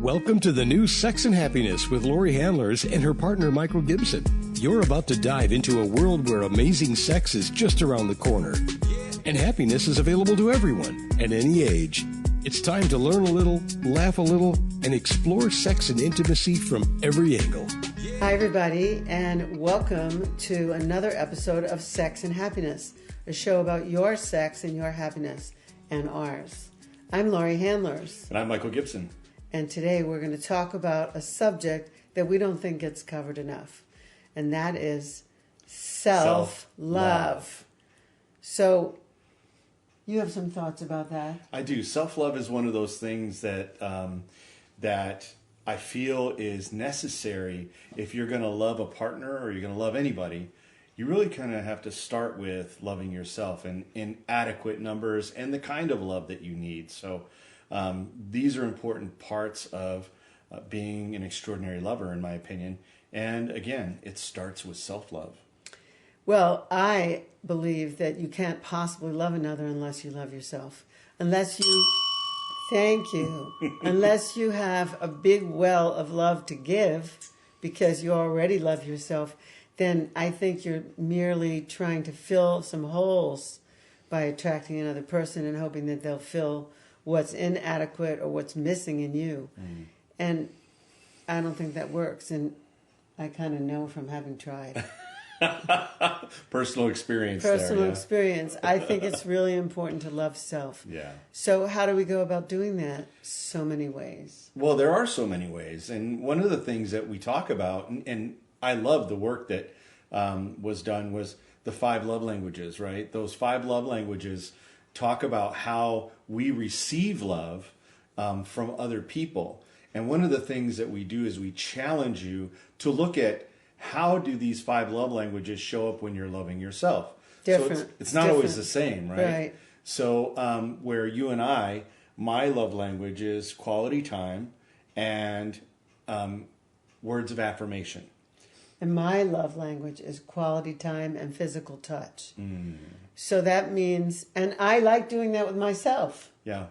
Welcome to the new Sex and Happiness with Laurie Handlers and her partner Michael Gibson. You're about to dive into a world where amazing sex is just around the corner. And happiness is available to everyone at any age. It's time to learn a little, laugh a little, and explore sex and intimacy from every angle. Hi everybody, and welcome to another episode of Sex and Happiness, a show about your sex and your happiness and ours. I'm Laurie Handlers. And I'm Michael Gibson. And today we're going to talk about a subject that we don't think gets covered enough, and that is self-love. So, you have some thoughts about that? I do. Self-love is one of those things that that I feel is necessary if you're going to love a partner or you're going to love anybody. You really kind of have to start with loving yourself and in adequate numbers and the kind of love that you need. So these are important parts of being an extraordinary lover, in my opinion. And again, it starts with self-love. Well, I believe that you can't possibly love another unless you love yourself. Unless you have a big well of love to give because you already love yourself, then I think you're merely trying to fill some holes by attracting another person and hoping that they'll fill what's inadequate or what's missing in you. And I don't think that works. And I kind of know from having tried. Personal experience. Experience. I think it's really important to love self. Yeah. So how do we go about doing that? So many ways. Well, there are so many ways. And one of the things that we talk about, and I love the work that was done, was the 5 love languages, right? Those 5 love languages talk about how we receive love from other people. And one of the things that we do is we challenge you to look at how do these 5 love languages show up when you're loving yourself. Different. So it's not always the same, right? Right. So where you and I, my love language is quality time and words of affirmation. And my love language is quality time and physical touch. So that means, and I like doing that with myself. Yeah.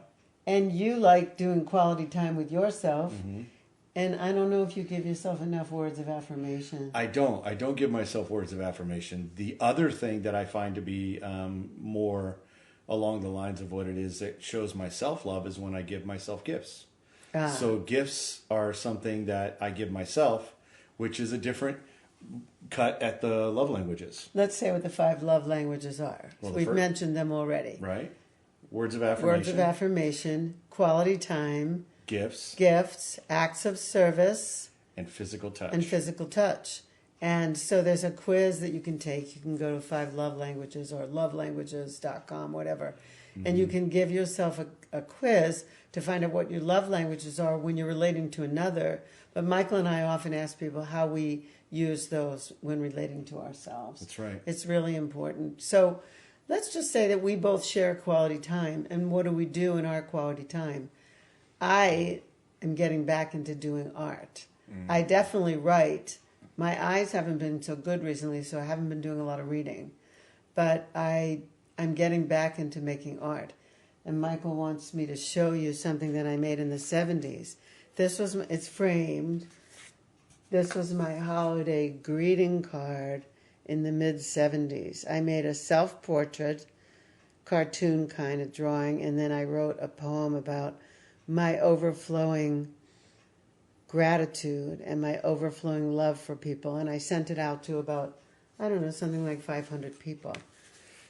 And you like doing quality time with yourself. And I don't know if you give yourself enough words of affirmation. I don't give myself words of affirmation. The other thing that I find to be more along the lines of what it is that shows my self-love is when I give myself gifts. So gifts are something that I give myself, which is a different cut at the love languages. Let's say what the 5 love languages are. Well, We've mentioned them already. Right. Words of affirmation. Words of affirmation, quality time, gifts, acts of service, and physical touch. And so there's a quiz that you can take. You can go to 5 love languages or lovelanguages.com, whatever. And you can give yourself a quiz to find out what your love languages are when you're relating to another. But Michael and I often ask people how we use those when relating to ourselves. That's right. It's really important. So let's just say that we both share quality time. And what do we do in our quality time? I am getting back into doing art. I definitely write. My eyes haven't been so good recently, so I haven't been doing a lot of reading. But I'm getting back into making art. And Michael wants me to show you something that I made in the 70s. It's framed. This was my holiday greeting card in the mid-70s. I made a self-portrait, cartoon kind of drawing, and then I wrote a poem about my overflowing gratitude and my overflowing love for people. And I sent it out to about, something like 500 people.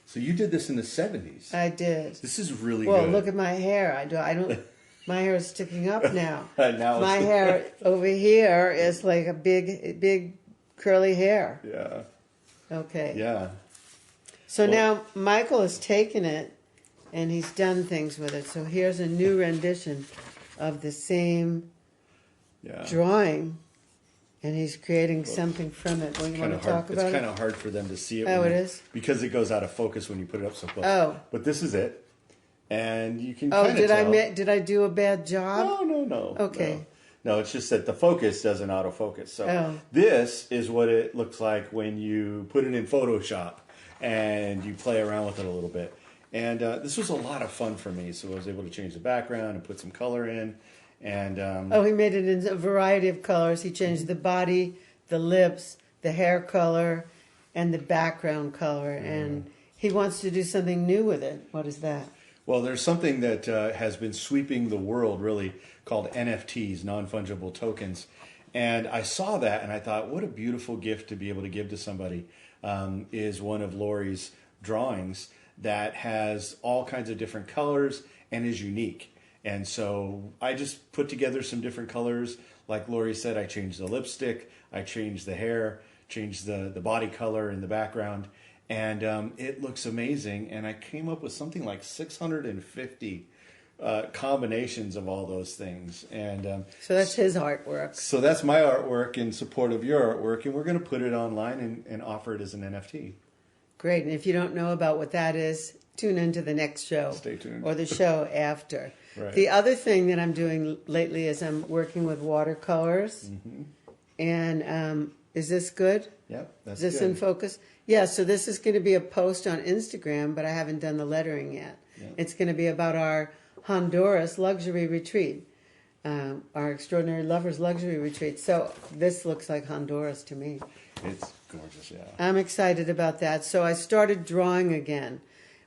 So you did this in the 70s. I did. This is really good. Well, look at my hair. I don't. My hair is sticking up now. My hair over here is like a big curly hair. Yeah. Okay. Yeah. So now Michael has taken it and he's done things with it. So here's a new rendition of the same drawing. And he's creating something from it. Well, you want to talk about it? It's kind of hard for them to see it. Oh, it is? Because it goes out of focus when you put it up so close. Oh. But this is it. And you can kind of tell. Did I do a bad job? No. Okay. No, it's just that the focus doesn't autofocus. So this is what it looks like when you put it in Photoshop and you play around with it a little bit. And this was a lot of fun for me. So I was able to change the background and put some color in. And he made it in a variety of colors. He changed the body, the lips, the hair color, and the background color. And he wants to do something new with it. What is that? well, there's something that has been sweeping the world really called NFTs, non-fungible tokens. And I saw that and I thought, what a beautiful gift to be able to give to somebody. Is one of Laurie's drawings that has all kinds of different colors and is unique. And so I just put together some different colors. Like Laurie said, I changed the lipstick, I changed the hair, changed the body color in the background. And it looks amazing. And I came up with something like 650 combinations of all those things. And So that's his artwork. so that's my artwork in support of your artwork. And we're going to put it online and offer it as an NFT. Great. And if you don't know about what that is, tune into the next show. Stay tuned. Or the show after. Right. The other thing that I'm doing lately is I'm working with watercolors. Mm-hmm. And is this good? Yep, that's Is this good. in focus? Yeah, so this is going to be a post on Instagram, but I haven't done the lettering yet. Yeah. It's going to be about our Honduras luxury retreat, our Extraordinary Lovers luxury retreat. So this looks like Honduras to me. It's gorgeous, yeah. I'm excited about that. So I started drawing again.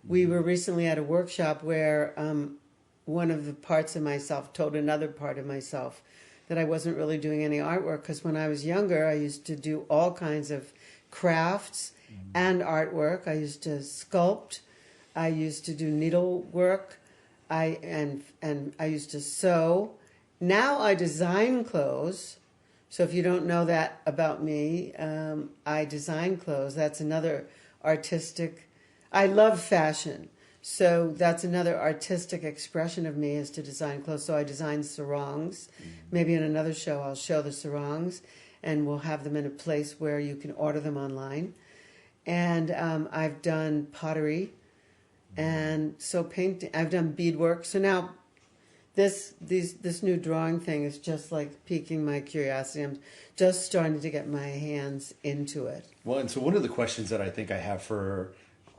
We were recently at a workshop where one of the parts of myself told another part of myself that I wasn't really doing any artwork, because when I was younger, I used to do all kinds of crafts and artwork. I used to sculpt. I used to do needlework. And I used to sew. Now I design clothes. So if you don't know that about me, I design clothes. That's another artistic. I love fashion. So that's another artistic expression of me, is to design clothes. So I design sarongs. Maybe in another show I'll show the sarongs, and we'll have them in a place where you can order them online. And I've done pottery, and so painting. I've done beadwork. So now this new drawing thing is just like piquing my curiosity. I'm just starting to get my hands into it. Well, and so one of the questions that I think I have for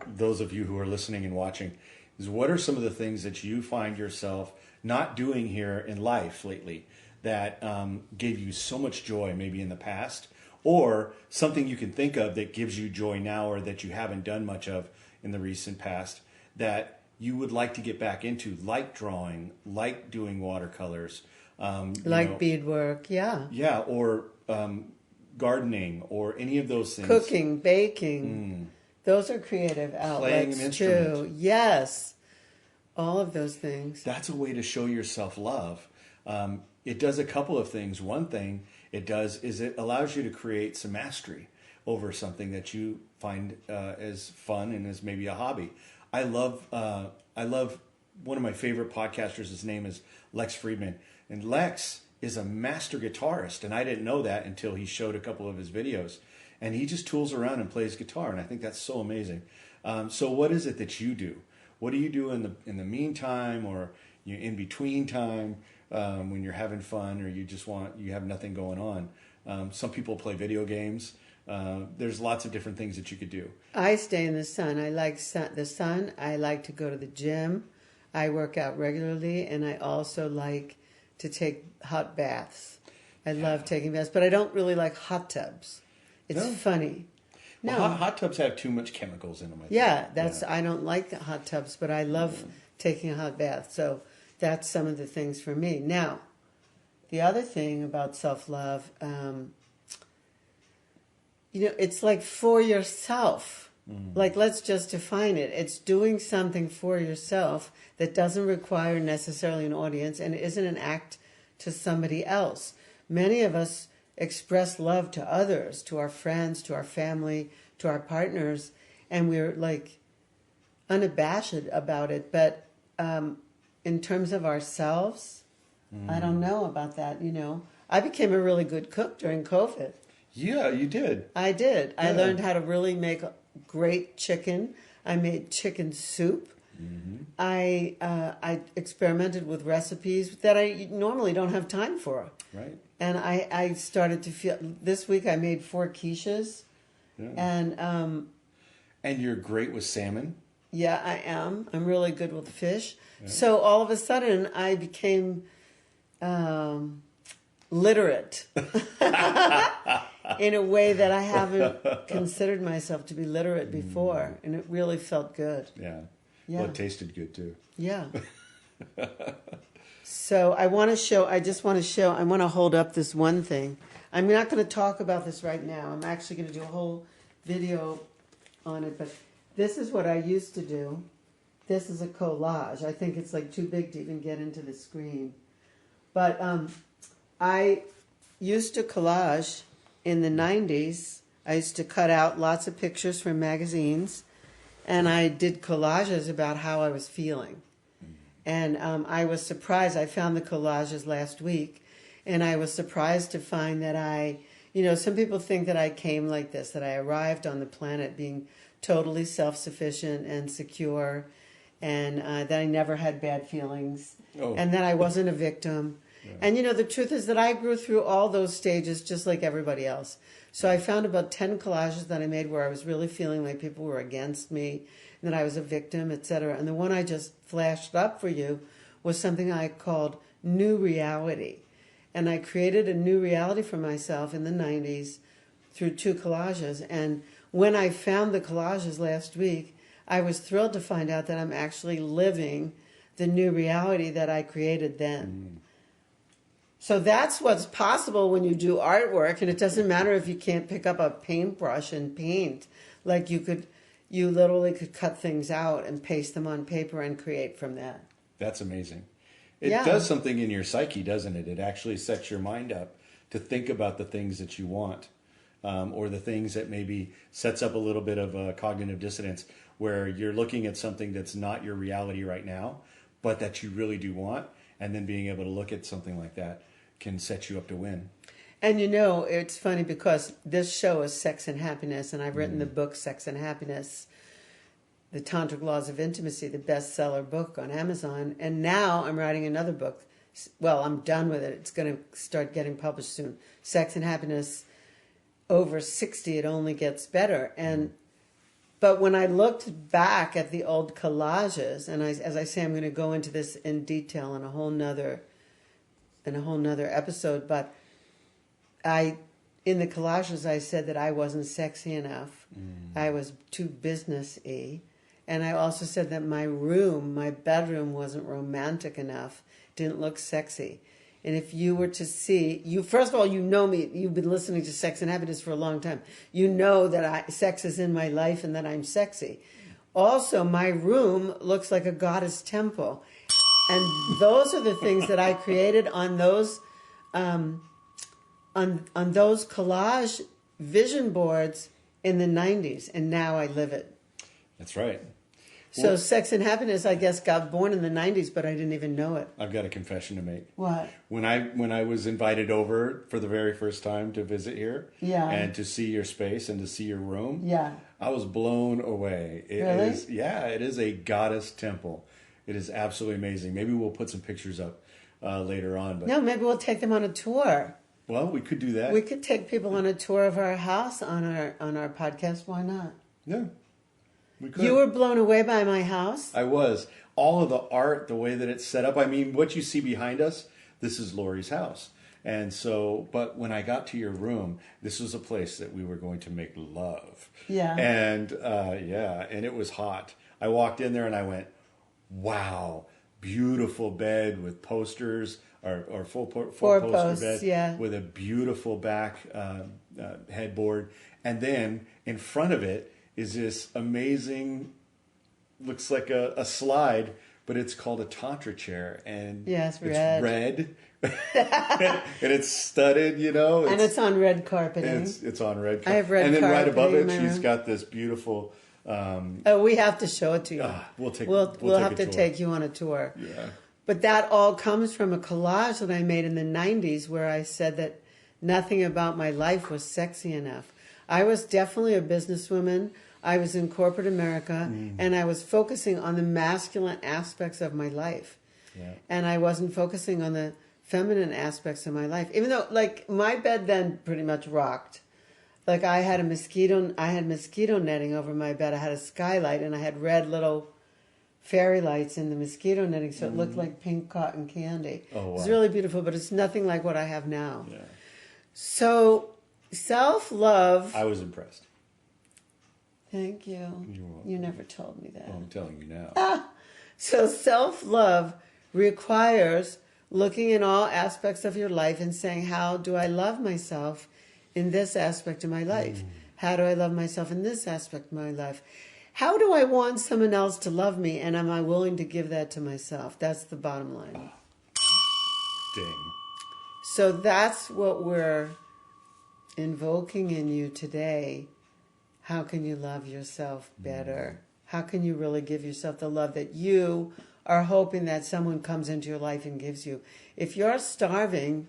those of you who are listening and watching is, what are some of the things that you find yourself not doing here in life lately that gave you so much joy maybe in the past, or something you can think of that gives you joy now or that you haven't done much of in the recent past that you would like to get back into, like drawing, like doing watercolors, Like beadwork, yeah. yeah, or gardening, or any of those things. Cooking, baking. Those are creative outlets an too. instrument. Yes. All of those things. That's a way to show yourself love. It does a couple of things. One thing it does is it allows you to create some mastery over something that you find as fun and as maybe a hobby. I love one of my favorite podcasters. His name is Lex Friedman, and Lex is a master guitarist, and I didn't know that until he showed a couple of his videos. And he just tools around and plays guitar, and I think that's so amazing. So what is it that you do? What do you do in the meantime, or in between time, when you're having fun, or you have nothing going on? Some people play video games. There's lots of different things that you could do. I stay in the sun. I like the sun. I like to go to the gym. I work out regularly, and I also like to take hot baths. I love taking baths, but I don't really like hot tubs. It's funny. No, Well, hot tubs have too much chemicals in them. I think. yeah, I don't like the hot tubs, but I love taking a hot bath. So that's some of the things for me. Now, the other thing about self-love, it's like for yourself. Like, let's just define it. It's doing something for yourself that doesn't require necessarily an audience and isn't an act to somebody else. Many of us express love to others, to our friends, to our family, to our partners, and we're like unabashed about it. But in terms of ourselves, I don't know about that. I became a really good cook during COVID. Yeah, you did. I did. I Yeah. learned how to really make great chicken. I made chicken soup. I experimented with recipes that I normally don't have time for. Right. And I started to feel, this week I made 4 quiches. Yeah. And you're great with salmon. yeah, I am. I'm really good with fish. Yeah. So all of a sudden I became literate in a way that I haven't considered myself to be literate before, and it really felt good. Yeah. Yeah. Well, it tasted good too. Yeah. So I want to hold up this one thing. I'm not going to talk about this right now. I'm actually going to do a whole video on it, but this is what I used to do. This is a collage. I think it's like too big to even get into the screen. But I used to collage in the 90s. I used to cut out lots of pictures from magazines, and I did collages about how I was feeling. And I was surprised. I found the collages last week, and I was surprised to find that some people think that I came like this, that I arrived on the planet being totally self-sufficient and secure, and that I never had bad feelings, and that I wasn't a victim. Yeah. And, the truth is that I grew through all those stages just like everybody else. So I found about 10 collages that I made where I was really feeling like people were against me, and that I was a victim, etc. And the one I just flashed up for you was something I called New Reality. And I created a new reality for myself in the 90s through 2 collages. And when I found the collages last week, I was thrilled to find out that I'm actually living the new reality that I created then. So that's what's possible when you do artwork, and it doesn't matter if you can't pick up a paintbrush and paint. Like you literally could cut things out and paste them on paper and create from that. That's amazing. It does something in your psyche, doesn't it? It actually sets your mind up to think about the things that you want, or the things that maybe sets up a little bit of a cognitive dissonance where you're looking at something that's not your reality right now, but that you really do want, and then being able to look at something like that can set you up to win. And it's funny because this show is Sex and Happiness, and I've written the book Sex and Happiness, The Tantric Laws of Intimacy, the bestseller book on Amazon. And now I'm writing another book. Well, I'm done with it. It's going to start getting published soon. Sex and Happiness, over 60, it only gets better. But when I looked back at the old collages, and as I say, I'm going to go into this in detail in a whole nother episode, but in the collages, I said that I wasn't sexy enough. I was too business-y. And I also said that my bedroom wasn't romantic enough, didn't look sexy. And if you were to see, first of all, you know me, you've been listening to Sex and Happiness for a long time. You know that sex is in my life and that I'm sexy. Also, my room looks like a goddess temple. And those are the things that I created on those on those collage vision boards in the 90s, and now I live it. That's right. So Sex and Happiness, I guess, got born in the 90s, but I didn't even know it. I've got a confession to make. What? When I was invited over for the very first time to visit here, and to see your space and to see your room, I was blown away. Really? It is a goddess temple. It is absolutely amazing. Maybe we'll put some pictures up later on. But no, maybe we'll take them on a tour. Well, we could do that. We could take people on a tour of our house on our podcast. Why not? Yeah, we could. You were blown away by my house? I was. All of the art, the way that it's set up. I mean, what you see behind us, this is Laurie's house. And so, but when I got to your room, this was a place that we were going to make love. Yeah. And and it was hot. I walked in there and I went, wow, beautiful bed with posters, or full poster posts, bed with a beautiful back headboard. And then in front of it is this amazing, looks like a slide, but it's called a Tantra Chair. And it's red. And it's studded, and it's on red carpeting. It's on red carpeting. I have red carpeting. And then right above it, she's room. got this beautiful... we have to show it to you. We'll have to take you on a tour. Yeah. But that all comes from a collage that I made in the 90s where I said that nothing about my life was sexy enough. I was definitely a businesswoman. I was in corporate America, and I was focusing on the masculine aspects of my life. Yeah. And I wasn't focusing on the feminine aspects of my life. Even though, my bed then pretty much rocked. I had mosquito netting over my bed. I had a skylight, and I had red little fairy lights in the mosquito netting, so it looked like pink cotton candy. Oh, wow. It was really beautiful, but it's nothing like what I have now. Yeah. So self-love. I was impressed. Thank you. You're welcome. You never told me that. Well, I'm telling you now. So self-love requires looking in all aspects of your life and saying, how do I love myself in this aspect of my life? How do I love myself in this aspect of my life? How do I want someone else to love me, and am I willing to give that to myself? That's the bottom line. Ding. So that's what we're invoking in you today. How can you love yourself better? How can you really give yourself the love that you are hoping that someone comes into your life and gives you? If you're starving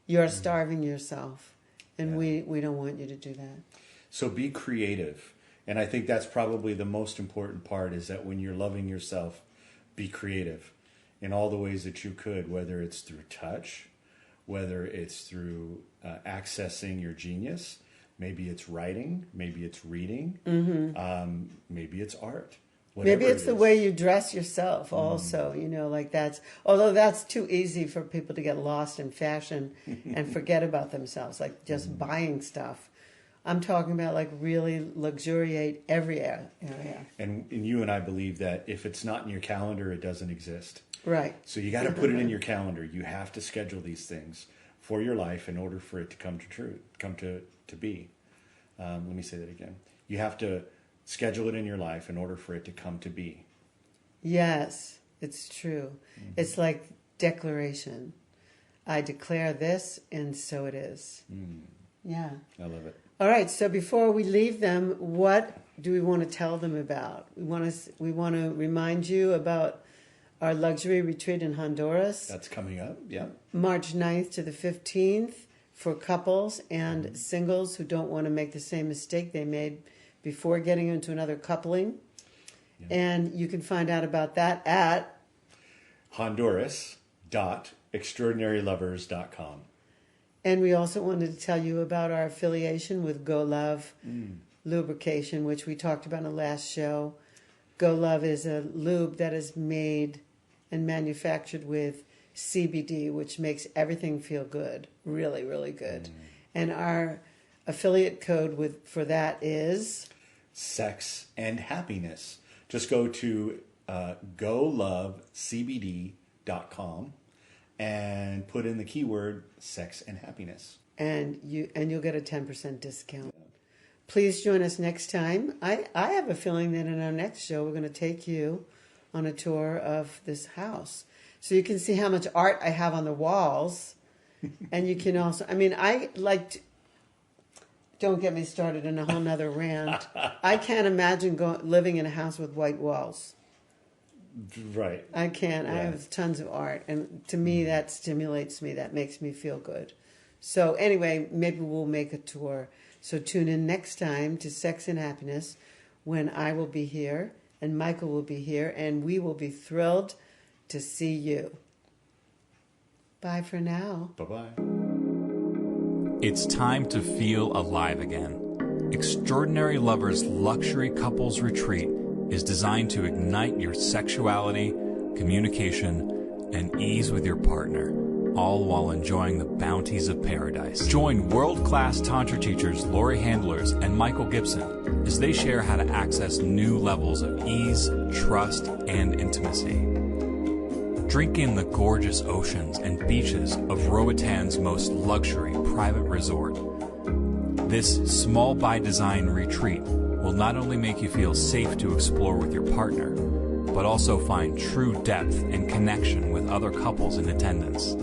yourself. And we don't want you to do that. So be creative. And I think that's probably the most important part, is that when you're loving yourself, be creative in all the ways that you could, whether it's through touch, whether it's through accessing your genius. Maybe it's writing, maybe it's reading, maybe it's art. Maybe it's the way you dress yourself also, like although that's too easy for people to get lost in fashion and forget about themselves, like just buying stuff. I'm talking about like really luxuriate every area. And you and I believe that if it's not in your calendar, it doesn't exist. Right. So you got to put it in your calendar. You have to schedule these things for your life in order for it to come to be. Let me say that again. You have to schedule it in your life in order for it to come to be. Yes, it's true. It's like declaration. I declare this, and so it is. Yeah. I love it. All right, so before we leave them, what do we want to tell them about? We want to remind you about our luxury retreat in Honduras. That's coming up, yeah. March 9th to the 15th for couples and singles who don't want to make the same mistake they made before getting into another coupling. Yeah. And you can find out about that at honduras.extraordinarylovers.com. And we also wanted to tell you about our affiliation with Go Love Lubrication, which we talked about in the last show. Go Love is a lube that is made and manufactured with CBD, which makes everything feel good, really, really good. And our affiliate code for that is Sex and Happiness. Just go to golovecbd.com and put in the keyword sex and happiness. And you'll get a 10% discount. Please join us next time. I have a feeling that in our next show we're going to take you on a tour of this house. So you can see how much art I have on the walls. And you can also, don't get me started on a whole nother rant. I can't imagine living in a house with white walls. Right. I can't. Yeah. I have tons of art. And to me, that stimulates me. That makes me feel good. So anyway, maybe we'll make a tour. So tune in next time to Sex and Happiness when I will be here and Michael will be here. And we will be thrilled to see you. Bye for now. Bye-bye. It's time to feel alive again. Extraordinary Lovers Luxury Couples Retreat is designed to ignite your sexuality, communication, and ease with your partner, all while enjoying the bounties of paradise. Join world-class Tantra teachers Laurie Handlers and Michael Gibson as they share how to access new levels of ease, trust, and intimacy. Drink in the gorgeous oceans and beaches of Roatan's most luxury private resort. This small-by-design retreat will not only make you feel safe to explore with your partner, but also find true depth and connection with other couples in attendance.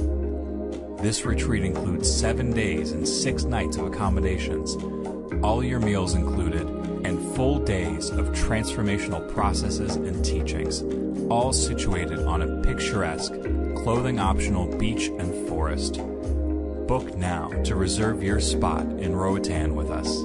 This retreat includes 7 days and 6 nights of accommodations, all your meals included, and full days of transformational processes and teachings, all situated on a picturesque, clothing-optional beach and forest. Book now to reserve your spot in Roatan with us.